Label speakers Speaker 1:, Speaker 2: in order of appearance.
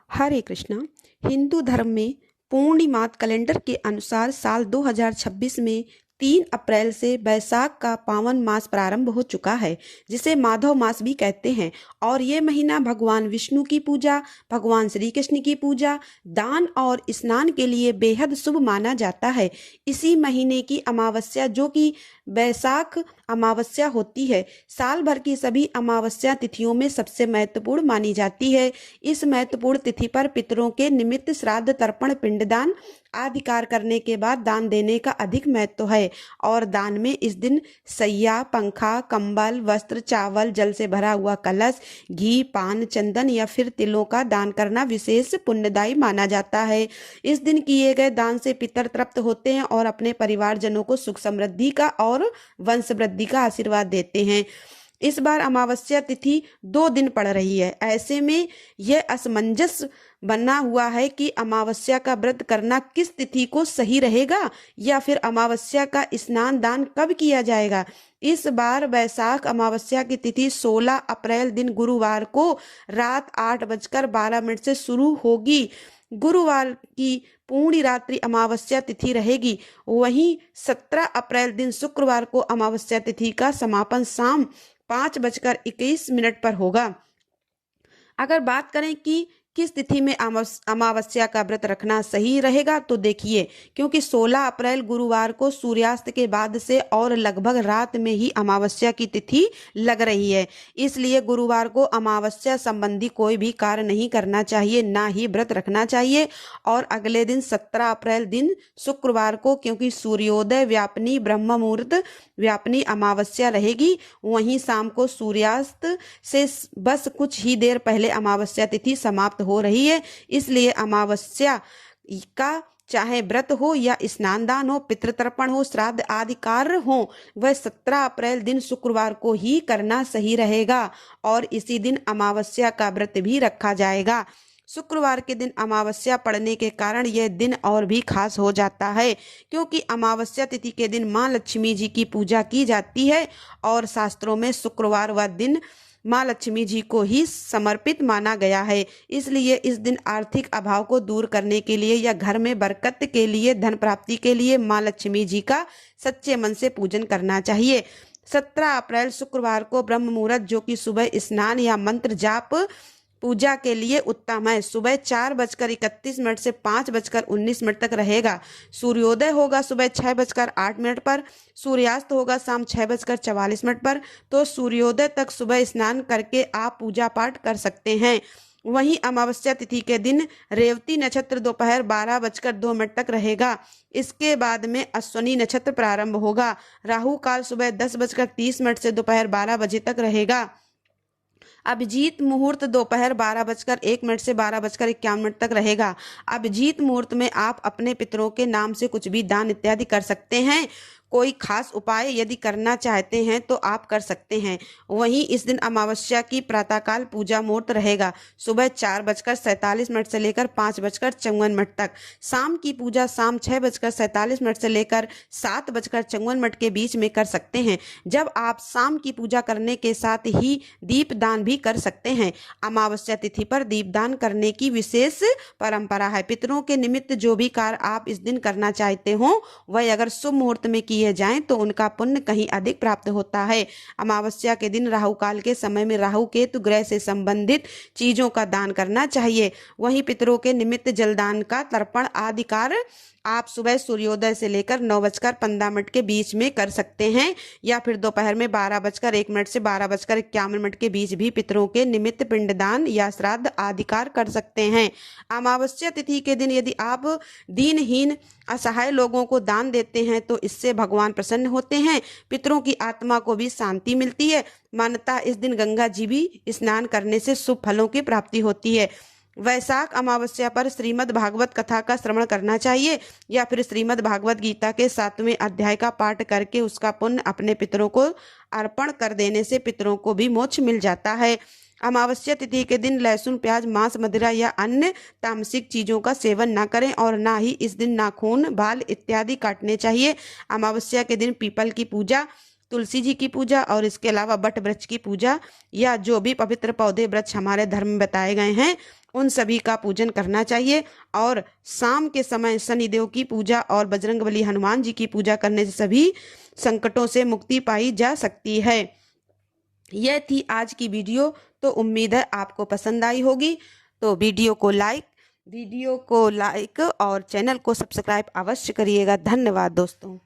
Speaker 1: हरे कृष्णा। हिंदू धर्म में पूर्णिमात कैलेंडर के अनुसार साल 2026 में 3 अप्रैल से वैशाख का पावन मास प्रारंभ हो चुका है, जिसे माधव मास भी कहते हैं। और ये महीना भगवान विष्णु की पूजा, भगवान श्री कृष्ण की पूजा, दान और स्नान के लिए बेहद शुभ माना जाता है। इसी महीने की अमावस्या, जो कि वैशाख अमावस्या होती है, साल भर की सभी अमावस्या तिथियों में सबसे महत्वपूर्ण मानी जाती है। इस महत्वपूर्ण तिथि पर पितरों के निमित्त श्राद्ध, तर्पण, पिंडदान आदि कार्य करने के बाद दान देने का अधिक महत्व है। और दान में इस दिन सैया, पंखा, कंबल, वस्त्र, चावल, जल से भरा हुआ कलश, घी, पान, चंदन या फिर तिलों का दान करना विशेष पुण्यदायी माना जाता है। इस दिन किए गए दान से पितर तृप्त होते हैं और अपने परिवारजनों को सुख समृद्धि का और वंश वृद्धि का आशीर्वाद देते हैं। इस बार अमावस्या तिथि 2 दिन पड़ रही है। ऐसे में यह असमंजस बना हुआ है कि अमावस्या का व्रत करना किस तिथि को सही रहेगा या फिर अमावस्या का स्नान दान कब किया जाएगा। इस बार वैशाख अमावस्या की तिथि 16 अप्रैल दिन गुरुवार को रात 8:12 से शुरू होगी। गुरुवार की पूर्ण रात्रि अमावस्या तिथि रहेगी। वहीं 17 अप्रैल दिन शुक्रवार को अमावस्या तिथि का समापन शाम 5:21 पर होगा। अगर बात करें कि किस तिथि में अमावस्या का व्रत रखना सही रहेगा, तो देखिए, क्योंकि 16 अप्रैल गुरुवार को सूर्यास्त के बाद से और लगभग रात में ही अमावस्या की तिथि लग रही है, इसलिए गुरुवार को अमावस्या संबंधी कोई भी कार्य नहीं करना चाहिए, ना ही व्रत रखना चाहिए। और अगले दिन 17 अप्रैल दिन शुक्रवार को, क्योंकि सूर्योदय व्यापनी ब्रह्म मुहूर्त व्यापनी अमावस्या रहेगी, वहीं शाम को सूर्यास्त से बस कुछ ही देर पहले अमावस्या तिथि समाप्त हो रही है। इसलिए अमावस्या का चाहे व्रत हो या स्नान दान हो, पितृतर्पण हो, श्राद्ध आदि कार्य हो, वह 17 अप्रैल दिन शुक्रवार को ही करना सही रहेगा। और इसी दिन अमावस्या का व्रत भी रखा जाएगा। शुक्रवार के दिन अमावस्या पड़ने के कारण यह दिन और भी खास हो जाता है, क्योंकि अमावस्या तिथि के दिन माँ लक्ष्मी जी की पूजा की जाती है और शास्त्रों में शुक्रवार व दिन माँ लक्ष्मी जी को ही समर्पित माना गया है। इसलिए इस दिन आर्थिक अभाव को दूर करने के लिए या घर में बरकत के लिए, धन प्राप्ति के लिए माँ लक्ष्मी जी का सच्चे मन से पूजन करना चाहिए। 17 अप्रैल शुक्रवार को ब्रह्म मुहूर्त, जो कि सुबह स्नान या मंत्र जाप पूजा के लिए उत्तम है, सुबह 4:31 से 5:19 तक रहेगा। सूर्योदय होगा सुबह 6:08 पर, सूर्यास्त होगा शाम 6:44 पर। तो सूर्योदय तक सुबह स्नान करके आप पूजा पाठ कर सकते हैं। वहीं अमावस्या तिथि के दिन रेवती नक्षत्र दोपहर 12:02 तक रहेगा। इसके बाद में अश्विनी नक्षत्र प्रारंभ होगा। राहु काल सुबह 10:30 से दोपहर 12 बजे तक रहेगा। अभिजीत मुहूर्त दोपहर 12:01 से 12:51 तक रहेगा। अभिजीत मुहूर्त में आप अपने पितरों के नाम से कुछ भी दान इत्यादि कर सकते हैं। कोई खास उपाय यदि करना चाहते हैं तो आप कर सकते हैं। वहीं इस दिन अमावस्या की प्रातःकाल पूजा मुहूर्त रहेगा, सुबह 4:47 से लेकर 5:54 तक। शाम की पूजा शाम 6:47 से लेकर 7:54 के बीच में कर सकते हैं, जब आप शाम की पूजा करने के साथ ही दीप दान भी कर सकते हैं। अमावस्या तिथि पर दीपदान करने की विशेष परंपरा है। पितरों के निमित्त जो भी कार्य आप इस दिन करना चाहते हो, वह अगर शुभ मुहूर्त में किए जाएं तो उनका पुण्य कहीं अधिक प्राप्त होता है। अमावस्या के दिन राहु काल के समय में राहु केतु ग्रह से संबंधित चीजों का दान करना चाहिए। वहीं पितरों के निमित्त जलदान का तर्पण आदि कार्य आप सुबह सूर्योदय से लेकर 9:15 के बीच में कर सकते हैं, या फिर दोपहर में 12:01 से 12:51 के बीच भी पितरों के निमित्त पिंडदान या श्राद्ध आदि कार्य कर सकते हैं। अमावस्या तिथि के दिन यदि आप दीनहीन असहाय लोगों को दान देते हैं तो इससे भगवान प्रसन्न होते हैं, पितरों की आत्मा को भी शांति मिलती है। मान्यता इस दिन गंगा जी भी स्नान करने से शुभ फलों की प्राप्ति होती है। वैशाख अमावस्या पर श्रीमद् भागवत कथा का श्रवण करना चाहिए, या फिर श्रीमद् भागवत गीता के 7वें अध्याय का पाठ करके उसका पुण्य अपने पितरों को अर्पण कर देने से पितरों को भी मोक्ष मिल जाता है। अमावस्या तिथि के दिन लहसुन, प्याज, मांस, मदिरा या अन्य तामसिक चीजों का सेवन न करें और ना ही इस दिन नाखून, बाल इत्यादि काटने चाहिए। अमावस्या के दिन पीपल की पूजा, तुलसी जी की पूजा और इसके अलावा बट वृक्ष की पूजा या जो भी पवित्र पौधे वृक्ष हमारे धर्म में बताए गए हैं उन सभी का पूजन करना चाहिए। और शाम के समय शनिदेव की पूजा और बजरंगबली हनुमान जी की पूजा करने से सभी संकटों से मुक्ति पाई जा सकती है। यह थी आज की वीडियो। तो उम्मीद है आपको पसंद आई होगी। तो वीडियो को लाइक और चैनल को सब्सक्राइब अवश्य करिएगा। धन्यवाद दोस्तों।